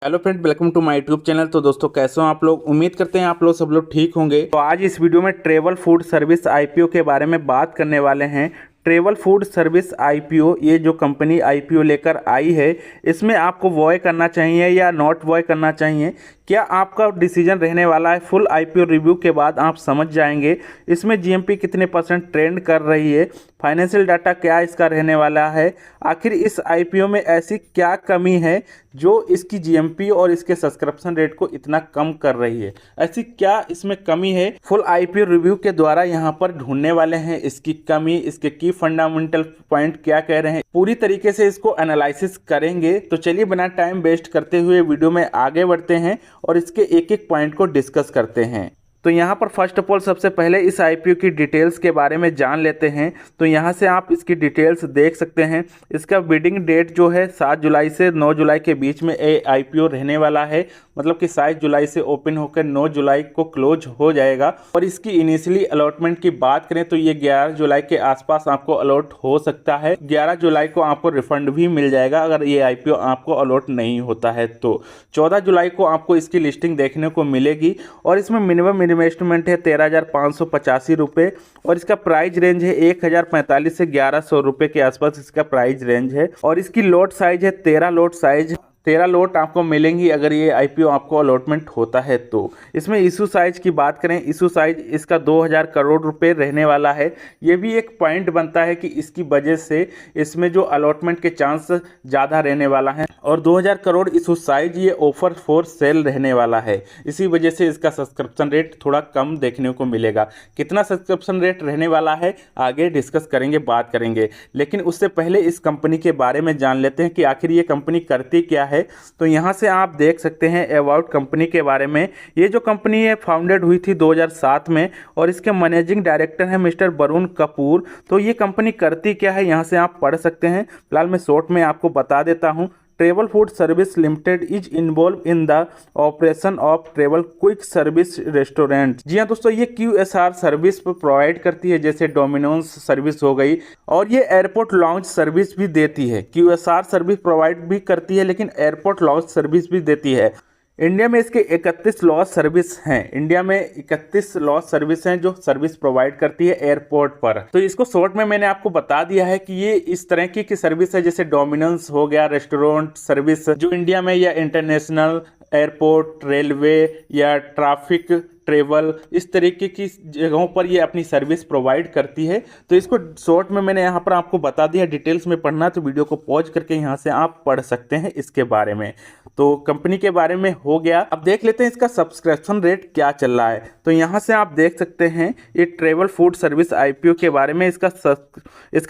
Hello friend, welcome to my YouTube channel. तो दोस्तों कैसे हो आप लोग? उम्मीद करते हैं आप लोग सब लोग ठीक होंगे। तो आज इस वीडियो में ट्रेवल फूड सर्विस आईपीओ के बारे में बात करने वाले हैं। ट्रेवल फूड सर्विस आईपीओ, ये जो कंपनी आईपीओ लेकर आई है, इसमें आपको वॉय करना चाहिए या नॉट वॉय करना चाहिए, क्या आपका डिसीजन रहने वाला है। फुल आईपीओ रिव्यू के बाद आप समझ जाएंगे इसमें जीएमपी कितने परसेंट ट्रेंड कर रही है, फाइनेंशियल डाटा क्या इसका रहने वाला है, आखिर इस आईपीओ में ऐसी क्या कमी है जो इसकी जीएमपी और इसके सब्सक्रिप्शन रेट को इतना कम कर रही है। ऐसी क्या इसमें कमी है, फुल आईपीओ रिव्यू के द्वारा यहाँ पर ढूंढने वाले हैं इसकी कमी, इसके की फंडामेंटल पॉइंट क्या कह रहे हैं, पूरी तरीके से इसको एनालिसिस करेंगे। तो चलिए बिना टाइम वेस्ट करते हुए वीडियो में आगे बढ़ते हैं और इसके एक एक पॉइंट को डिस्कस करते हैं। तो यहाँ पर फर्स्ट ऑफ ऑल सबसे पहले इस आईपीओ की डिटेल्स के बारे में जान लेते हैं। तो यहाँ से आप इसकी डिटेल्स देख सकते हैं। इसका बिडिंग डेट जो है 7 जुलाई से 9 जुलाई के बीच में आईपीओ रहने वाला है, मतलब कि 7 जुलाई से ओपन होकर 9 जुलाई को क्लोज हो जाएगा। और इसकी इनिशियली अलॉटमेंट की बात करें तो ये 11 जुलाई के आसपास आपको अलॉट हो सकता है। 11 जुलाई को आपको रिफंड भी मिल जाएगा अगर ये आईपीओ आपको अलॉट नहीं होता है तो। 14 जुलाई को आपको इसकी लिस्टिंग देखने को मिलेगी और इसमें मिनिमम इन्वेस्टमेंट है 13,585 रुपये और इसका प्राइस रेंज है 1,045 से 1,100 रुपये के आसपास इसका प्राइस रेंज है। और इसकी लॉट साइज है 13 लॉट साइज, 13 लॉट आपको मिलेंगी अगर ये आईपीओ आपको अलॉटमेंट होता है तो। इसमें इशू साइज की बात करें, इशू साइज इसका 2,000 करोड़ रुपए रहने वाला है। ये भी एक पॉइंट बनता है कि इसकी वजह से इसमें जो अलॉटमेंट के चांस ज़्यादा रहने वाला है। और 2,000 करोड़ इशू साइज ये ऑफर फॉर सेल रहने वाला है, इसी वजह से इसका सब्सक्रिप्शन रेट थोड़ा कम देखने को मिलेगा। कितना सब्सक्रिप्शन रेट रहने वाला है आगे डिस्कस करेंगे, बात करेंगे। लेकिन उससे पहले इस कंपनी के बारे में जान लेते हैं कि आखिर ये कंपनी करती क्या है। तो यहां से आप देख सकते हैं अबाउट कंपनी के बारे में। ये जो कंपनी है फाउंडेड हुई थी 2007 में और इसके मैनेजिंग डायरेक्टर हैं मिस्टर वरुण कपूर। तो ये कंपनी करती क्या है यहां से आप पढ़ सकते हैं। फिलहाल मैं शॉर्ट में आपको बता देता हूं। Travel Food Service Limited is involve in the operation of travel quick service restaurant. जी हाँ दोस्तों, ये QSR सर्विस प्रोवाइड करती है, जैसे डोमिनोज सर्विस हो गई, और ये एयरपोर्ट लॉन्च सर्विस भी देती है। QSR सर्विस प्रोवाइड भी करती है लेकिन एयरपोर्ट लॉन्च सर्विस भी देती है। इंडिया में इसके 31 लॉन्च सर्विस हैं। इंडिया में 31 लॉन्च सर्विस हैं जो सर्विस प्रोवाइड करती है एयरपोर्ट पर। तो इसको शॉर्ट में मैंने आपको बता दिया है कि ये इस तरह की सर्विस है, जैसे डोमिनोज हो गया, रेस्टोरेंट सर्विस जो इंडिया में या इंटरनेशनल एयरपोर्ट, रेलवे या ट्रैफिक ट्रेवल, इस तरीके की जगहों पर ये अपनी सर्विस प्रोवाइड करती है। तो इसको शॉर्ट में मैंने यहाँ पर आपको बता दिया। डिटेल्स में पढ़ना तो वीडियो को पॉज करके यहाँ से आप पढ़ सकते हैं इसके बारे में। तो कंपनी के बारे में हो गया। अब देख लेते हैं इसका सब्सक्रिप्शन रेट क्या चल रहा है। तो यहाँ से आप देख सकते हैं ये ट्रेवल फूड सर्विस आईपीओ के बारे में इसका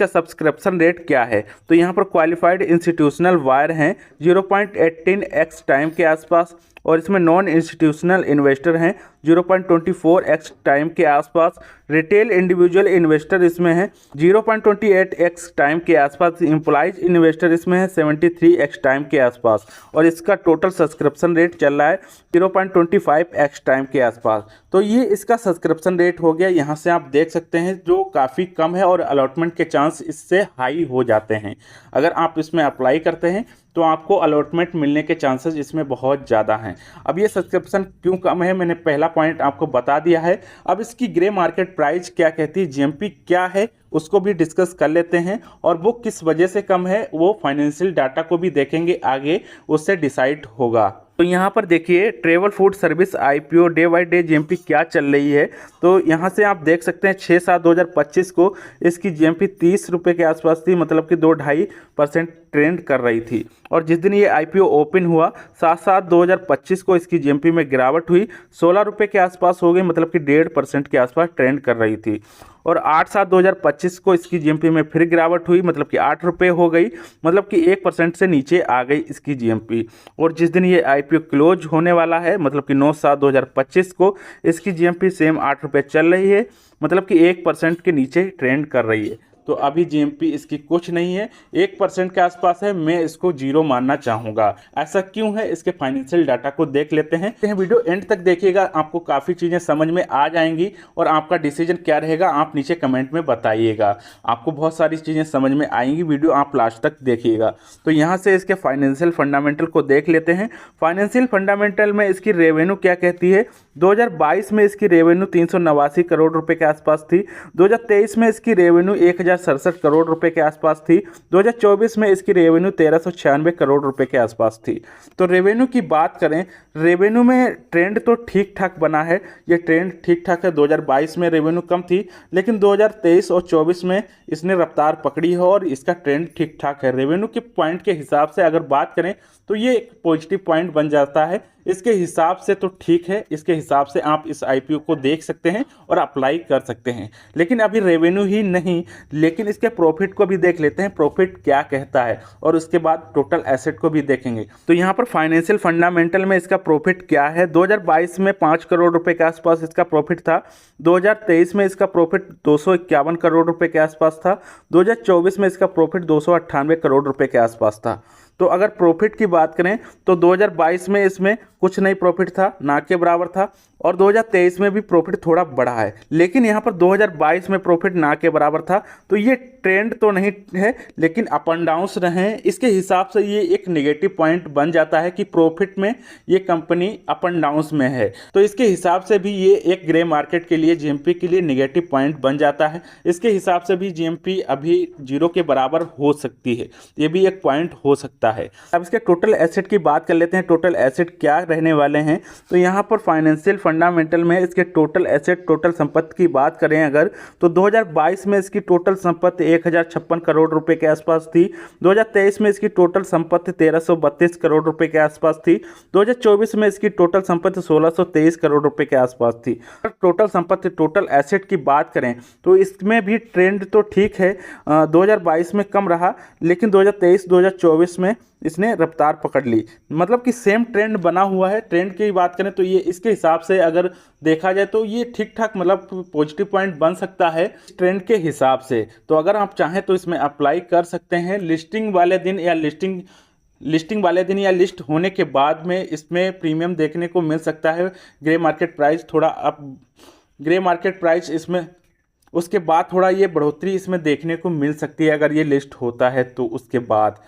सब्सक्रिप्शन रेट क्या है। तो यहाँ पर क्वालिफाइड इंस्टीट्यूशनल वायर हैं 0.18x टाइम के आसपास, और इसमें नॉन इंस्टीट्यूशनल इन्वेस्टर हैं 0.24x टाइम के आसपास। रिटेल इंडिविजुअल इन्वेस्टर इसमें है 0.28x टाइम के आसपास। एम्प्लॉइज इन्वेस्टर इसमें है 73x टाइम के आसपास। और इसका टोटल सब्सक्रिप्शन रेट चल रहा है 0.25x टाइम के आसपास। तो ये इसका सब्सक्रिप्शन रेट हो गया। यहाँ से आप देख सकते हैं जो काफ़ी कम है और अलॉटमेंट के चांस इससे हाई हो जाते हैं। अगर आप इसमें अप्लाई करते हैं तो आपको अलॉटमेंट मिलने के चांसेस इसमें बहुत ज़्यादा हैं। अब ये सब्सक्रिप्शन क्यों कम है मैंने पहला पॉइंट आपको बता दिया है। अब इसकी ग्रे मार्केट प्राइस क्या कहती है, जीएमपी क्या है, उसको भी डिस्कस कर लेते हैं। और वो किस वजह से कम है वो फाइनेंशियल डाटा को भी देखेंगे आगे, उससे डिसाइड होगा। तो यहाँ पर देखिए travel Food service IPO day by day GMP क्या चल रही है। तो यहाँ से आप देख सकते हैं 6/7/2025 को इसकी जीएमपी 30 रुपये के आसपास थी, मतलब कि 2-2.5% ट्रेंड कर रही थी। और जिस दिन ये आईपीओ ओपन हुआ 7/7/2025 को इसकी जीएमपी में गिरावट हुई, 16 रुपये के आसपास हो गई, मतलब कि 1.5% के आसपास ट्रेंड कर रही थी। और 8/7/2025 को इसकी जीएमपी में फिर गिरावट हुई, मतलब कि 8 रुपये हो गई, मतलब कि 1% से नीचे आ गई इसकी जीएमपी। और जिस दिन ये आईपीओ क्लोज होने वाला है, मतलब कि 9/7/2025 को इसकी जीएमपी सेम 8 रुपये चल रही है, मतलब कि 1% के नीचे ट्रेंड कर रही है। तो अभी जीएमपी इसकी कुछ नहीं है, 1% के आसपास है। मैं इसको जीरो मानना चाहूँगा। ऐसा क्यों है, इसके फाइनेंशियल डाटा को देख लेते हैं। वीडियो एंड तक देखिएगा, आपको काफ़ी चीज़ें समझ में आ जाएंगी और आपका डिसीजन क्या रहेगा आप नीचे कमेंट में बताइएगा। आपको बहुत सारी चीज़ें समझ में आएंगी, वीडियो आप लास्ट तक देखिएगा। तो यहाँ से इसके फाइनेंशियल फंडामेंटल को देख लेते हैं। फाइनेंशियल फंडामेंटल में इसकी रेवेन्यू क्या कहती है। 2022 में इसकी रेवेन्यू 389 करोड़ रुपए के आसपास थी। 2023 में इसकी रेवेन्यू 1067 करोड़ रुपए के आसपास थी। 2024 में इसकी रेवेन्यू 1396 करोड़ रुपए के आसपास थी। तो रेवेन्यू की बात करें, रेवेन्यू में ट्रेंड तो ठीक ठाक बना है, ये ट्रेंड ठीक ठाक है। 2022 में रेवेन्यू कम थी, लेकिन 2023 और 24 में इसने रफ्तार पकड़ी है और इसका ट्रेंड ठीक ठाक है। रेवेन्यू के पॉइंट के हिसाब से अगर बात करें तो ये एक पॉजिटिव पॉइंट बन जाता है। इसके हिसाब से तो ठीक है, इसके हिसाब से आप इस आईपीओ को देख सकते हैं और अप्लाई कर सकते हैं। लेकिन अभी रेवेन्यू ही नहीं, लेकिन इसके प्रॉफिट को भी देख लेते हैं, प्रॉफिट क्या कहता है, और उसके बाद टोटल एसेट को भी देखेंगे। तो यहाँ पर फाइनेंशियल फंडामेंटल में इसका प्रॉफिट क्या है। 2022 में 5 करोड़ रुपए के आसपास इसका प्रॉफिट था। 2023 में इसका प्रॉफिट 251 करोड़ रुपए के आसपास था। 2024 में इसका प्रॉफिट 298 करोड़ रुपए के आसपास था। तो अगर प्रॉफिट की बात करें तो 2022 में इसमें कुछ नहीं प्रॉफिट था, ना के बराबर था, और 2023 में भी प्रॉफिट थोड़ा बढ़ा है। लेकिन यहाँ पर 2022 में प्रॉफिट ना के बराबर था। तो ये ट्रेंड तो नहीं है, लेकिन अप एंड डाउन्स रहे। इसके हिसाब से ये एक नेगेटिव पॉइंट बन जाता है कि प्रॉफिट में ये कंपनी अप एंड डाउन्स में है। तो इसके हिसाब से भी ये एक ग्रे मार्केट के लिए, जीएमपी के लिए नेगेटिव पॉइंट बन जाता है। इसके हिसाब से भी जीएमपी अभी जीरो के बराबर हो सकती है, ये भी एक पॉइंट हो सकता है। अब इसके टोटल एसेट की बात कर लेते हैं, टोटल एसेट क्या रहने वाले हैं। तो यहाँ पर फाइनेंशियल फंडामेंटल में इसके टोटल एसेट, टोटल संपत्ति की बात करें अगर, तो 2022 में इसकी टोटल संपत्ति 1056 करोड़ रुपए के आसपास थी। 2023 में इसकी टोटल संपत्ति 1332 करोड़ रुपए के आसपास थी। 2024 में इसकी टोटल संपत्ति 1623 करोड़ रुपए के आसपास थी। टोटल संपत्ति, टोटल एसेट की बात करें तो इसमें भी ट्रेंड तो ठीक है। 2022 में कम रहा, लेकिन 2023-2024 में इसने रफ्तार पकड़ ली, मतलब कि सेम ट्रेंड बना हुआ है। ट्रेंड की बात करें तो ये इसके हिसाब से अगर देखा जाए तो ये ठीक ठाक, मतलब पॉजिटिव पॉइंट बन सकता है ट्रेंड के हिसाब से। तो अगर आप चाहें तो इसमें अप्लाई कर सकते हैं। लिस्टिंग वाले दिन या लिस्ट होने के बाद में इसमें प्रीमियम देखने को मिल सकता है। ग्रे मार्केट प्राइस थोड़ा अप, ग्रे मार्केट प्राइस इसमें उसके बाद थोड़ा ये बढ़ोतरी इसमें देखने को मिल सकती है अगर ये लिस्ट होता है तो उसके बाद।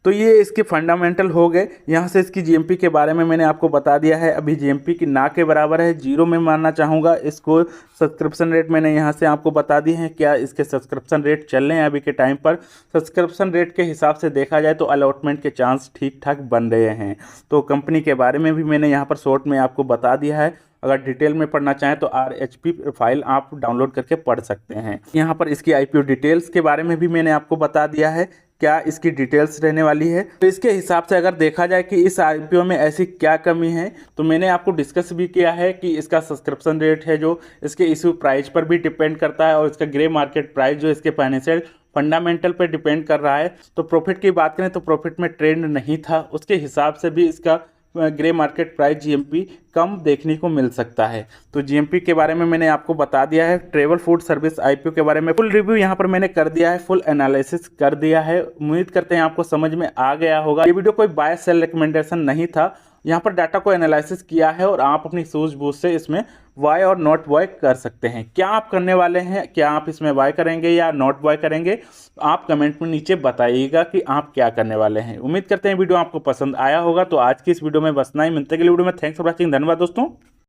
तो ये इसके फंडामेंटल हो गए। यहाँ से इसकी जीएमपी के बारे में मैंने आपको बता दिया है। अभी जीएमपी की ना के बराबर है, जीरो में मानना चाहूँगा इसको। सब्सक्रिप्शन रेट मैंने यहाँ से आपको बता दी है, क्या इसके सब्सक्रिप्शन रेट चल रहे हैं अभी के टाइम पर। सब्सक्रिप्शन रेट के हिसाब से देखा जाए तो अलॉटमेंट के चांस ठीक ठाक बन रहे हैं। तो कंपनी के बारे में भी मैंने यहाँ पर शॉर्ट में आपको बता दिया है। अगर डिटेल में पढ़ना चाहें तो RHP फाइल आप डाउनलोड करके पढ़ सकते हैं। यहाँ पर इसकी IPO डिटेल्स के बारे में भी मैंने आपको बता दिया है, क्या इसकी डिटेल्स रहने वाली है। तो इसके हिसाब से अगर देखा जाए कि इस IPO में ऐसी क्या कमी है, तो मैंने आपको डिस्कस भी किया है कि इसका सब्सक्रिप्शन रेट है जो इसके इशू प्राइस पर भी डिपेंड करता है, और इसका ग्रे मार्केट प्राइस जो इसके फाइनेंशियल फंडामेंटल पर डिपेंड कर रहा है। तो प्रॉफिट की बात करें तो प्रॉफिट में ट्रेंड नहीं था, उसके हिसाब से भी इसका ग्रे मार्केट प्राइस जीएमपी कम देखने को मिल सकता है। तो जीएमपी के बारे में मैंने आपको बता दिया है। ट्रेवल फूड सर्विस आईपीओ के बारे में फुल रिव्यू यहाँ पर मैंने कर दिया है, फुल एनालिसिस कर दिया है। उम्मीद करते हैं आपको समझ में आ गया होगा। ये वीडियो कोई बाय सेल रिकमेंडेशन नहीं था, यहाँ पर डाटा को एनालिसिस किया है और आप अपनी सूझबूझ से इसमें बाय और नॉट बाय कर सकते हैं। क्या आप करने वाले हैं, क्या आप इसमें बाय करेंगे या नॉट बाय करेंगे, आप कमेंट में नीचे बताइएगा कि आप क्या करने वाले हैं। उम्मीद करते हैं वीडियो आपको पसंद आया होगा। तो आज की इस वीडियो में बस इतना ही, मिलते हैं अगली वीडियो में। थैंक्स फॉर वॉचिंग, धन्यवाद दोस्तों।